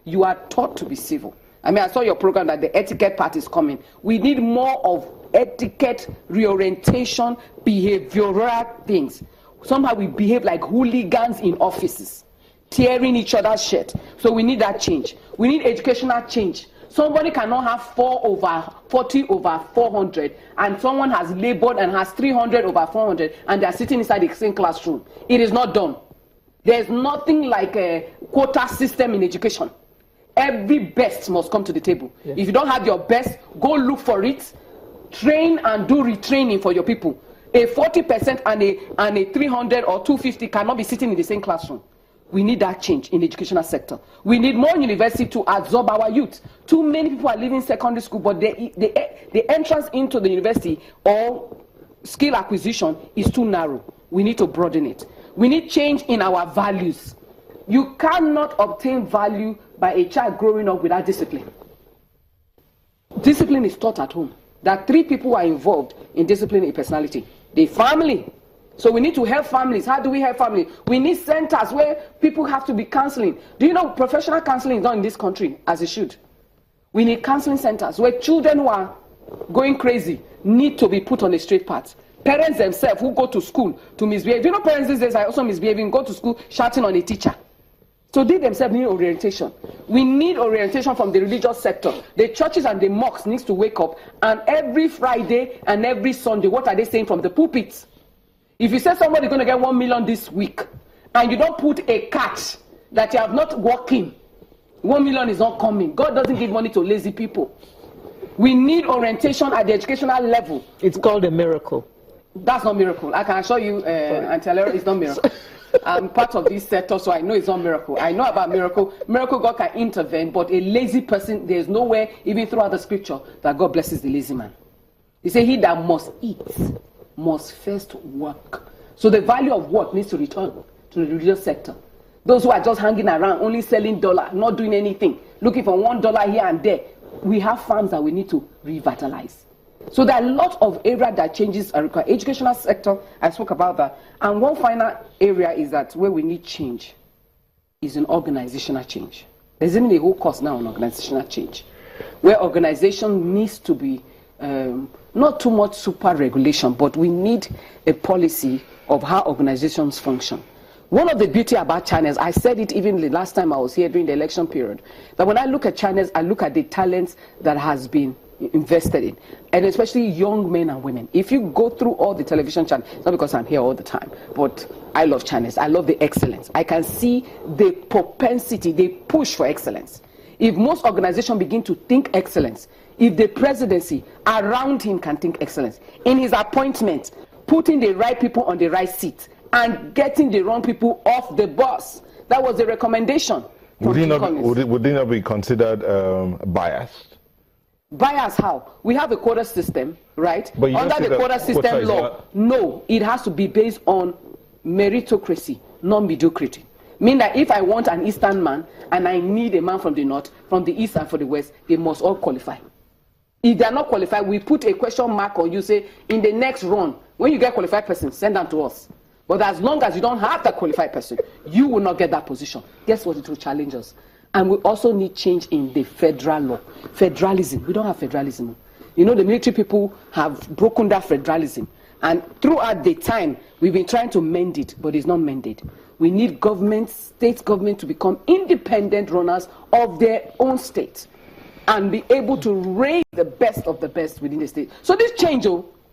you are taught to be civil. I mean, I saw your program that the etiquette part is coming. We need more of etiquette, reorientation, behavioral things. Somehow we behave like hooligans in offices, tearing each other's shirt. So we need that change. We need educational change. Somebody cannot have 40 over 400, and someone has labored and has 300 over 400, and they are sitting inside the same classroom. It is not done. There's nothing like a quota system in education. Every best must come to the table. Yeah. If you don't have your best, go look for it. Train and do retraining for your people. A 40% and a 300 or 250 cannot be sitting in the same classroom. We need that change in the educational sector. We need more university to absorb our youth. Too many people are leaving secondary school, but the entrance into the university or skill acquisition is too narrow. We need to broaden it. We need change in our values. You cannot obtain value by a child growing up without discipline. Discipline is taught at home. There are 3 people who are involved in disciplining a personality. The family. So we need to help families. How do we help families? We need centers where people have to be counseling. Do you know professional counseling is not in this country as it should? We need counseling centers where children who are going crazy need to be put on a straight path. Parents themselves who go to school to misbehave. Do you know parents these days are also misbehaving, go to school shouting on a teacher. So they themselves need orientation. We need orientation from the religious sector. The churches and the mosques need to wake up, and every Friday and every Sunday, what are they saying from the pulpits? If you say somebody's going to get 1 million this week, and you don't put a catch that you have not working, 1 million is not coming. God doesn't give money to lazy people. We need orientation at the educational level. It's called a miracle. That's not miracle. I can assure you, Auntie Alera, it's not miracle. I'm part of this sector, so I know it's not miracle. I know about miracle. Miracle, God can intervene, but a lazy person, there's nowhere, even throughout the scripture, that God blesses the lazy man. He said, he that must eat must first work. So the value of work needs to return to the religious sector. Those who are just hanging around, only selling dollar, not doing anything, looking for $1 here and there. We have farms that we need to revitalize. So there are a lot of areas that changes are required. Educational sector, I spoke about that. And one final area is that where we need change is in organizational change. There's even a whole course now on organizational change, where organization needs to be not too much super regulation, but we need a policy of how organizations function. One of the beauty about channels, I said it even the last time I was here during the election period, that when I look at channels, I look at the talents that has been invested in, and especially young men and women. If you go through all the television channels, not because I'm here all the time, but I love channels. I love the excellence. I can see the propensity, they push for excellence. If most organizations begin to think excellence, if the presidency around him can think excellence, in his appointment, putting the right people on the right seat and getting the wrong people off the bus, that was the recommendation. Would it not be considered biased? Bias how? We have a quota system, right? But under the quota system law, no, it has to be based on meritocracy, not mediocrity. Meaning that if I want an Eastern man and I need a man from the North, from the East and from the West, they must all qualify. If they are not qualified, we put a question mark on you, say, in the next run, when you get qualified person, send them to us. But as long as you don't have that qualified person, you will not get that position. Guess what? It will challenge us. And we also need change in the federal law. Federalism. We don't have federalism. You know, the military people have broken that federalism. And throughout the time, we've been trying to mend it, but it's not mended. We need government, state government, to become independent runners of their own state and be able to raise the best of the best within the state. So this change,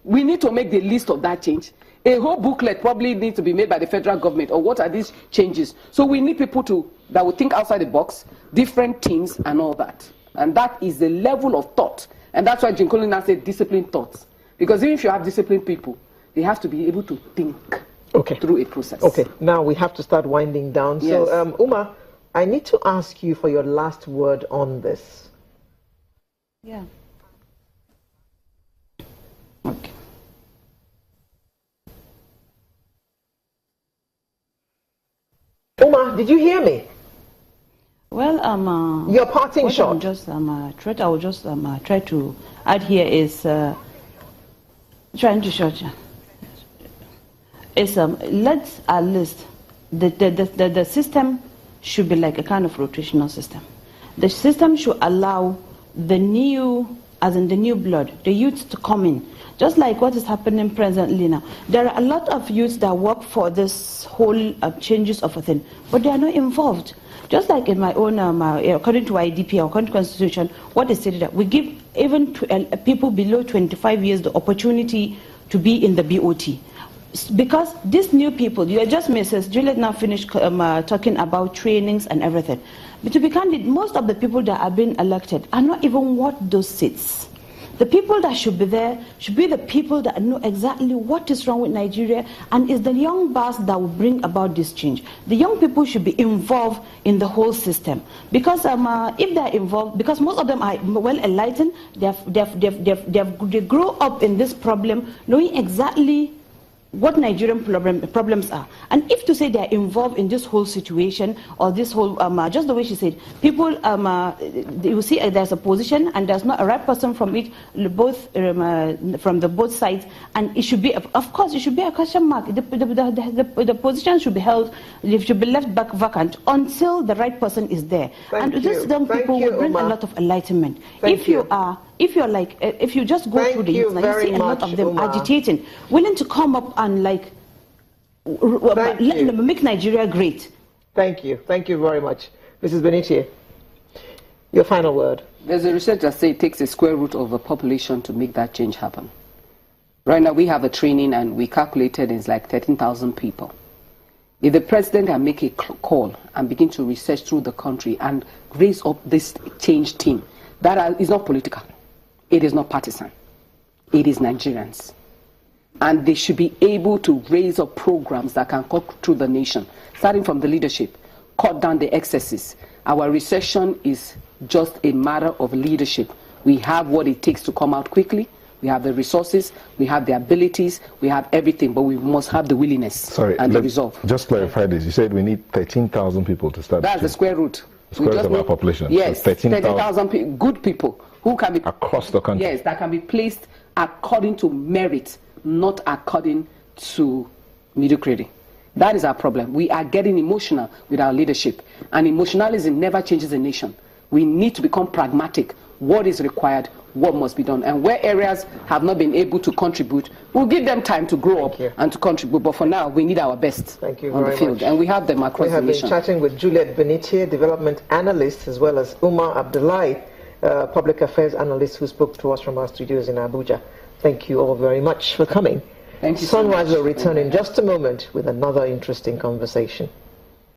we need to make the list of that change. A whole booklet probably needs to be made by the federal government, or what are these changes? So we need people that will think outside the box, different teams and all that. And that is the level of thought. And that's why Jim Collins said disciplined thoughts. Because even if you have disciplined people, they have to be able to think through a process. Okay, now we have to start winding down. Yes. So, Uma, I need to ask you for your last word on this. Yeah. Okay. Uma, did you hear me? Well, your parting shot. I will just try to add here is trying to short. Is let's at least the system should be like a kind of rotational system. The system should allow the new, as in the new blood, the youth to come in. Just like what is happening presently now. There are a lot of youths that work for this whole changes of a thing, but they are not involved. Just like in my own, according to IDP, according to Constitution, what is stated that we give even to people below 25 years the opportunity to be in the BOT. Because these new people, you are just Mrs. Juliet now finished talking about trainings and everything. But to be candid, most of the people that are being elected are not even worth those seats. The people that should be there should be the people that know exactly what is wrong with Nigeria, and it's the young boss that will bring about this change. The young people should be involved in the whole system, because if they're involved, because most of them are well enlightened, they grow up in this problem knowing exactly what Nigerian problems are. And if to say they are involved in this whole situation, or this whole, just the way she said, people, you see there's a position and there's not a right person from it, both from the both sides, and it should be, of course, it should be a question mark. The position should be held, it should be left back vacant until the right person is there. And these young people will bring a lot of enlightenment. If you just go through the youth, you see a lot of them agitating, willing to come up and make Nigeria great. Thank you very much. Mrs. Benitie, your final word. There's a research that says it takes a square root of a population to make that change happen. Right now we have a training and we calculated it's like 13,000 people. If the president can make a call and begin to research through the country and raise up this change team, that is not political. It is not partisan. It is Nigerians. And they should be able to raise up programs that can cut through the nation, starting from the leadership, cut down the excesses. Our recession is just a matter of leadership. We have what it takes to come out quickly. We have the resources, we have the abilities, we have everything, but we must have the willingness and the resolve. Just clarify this. You said we need 13,000 people to start. That's the square root. Square root of our population. Yes, so 13,000 good people who can be across the country. Yes, that can be placed according to merit, not according to mediocrity. That is our problem. We are getting emotional with our leadership, and emotionalism never changes a nation. We need to become pragmatic. What is required, what must be done, and where areas have not been able to contribute, we'll give them time to grow up and to contribute. But for now, we need our best on the field, and we have them across the nation. We have been chatting with Juliet Benitie, development analyst, as well as Umar Abdullahi, public affairs analyst, who spoke to us from our studios in Abuja. Thank you all very much for coming. Thank you. Sunrise will return in just a moment with another interesting conversation.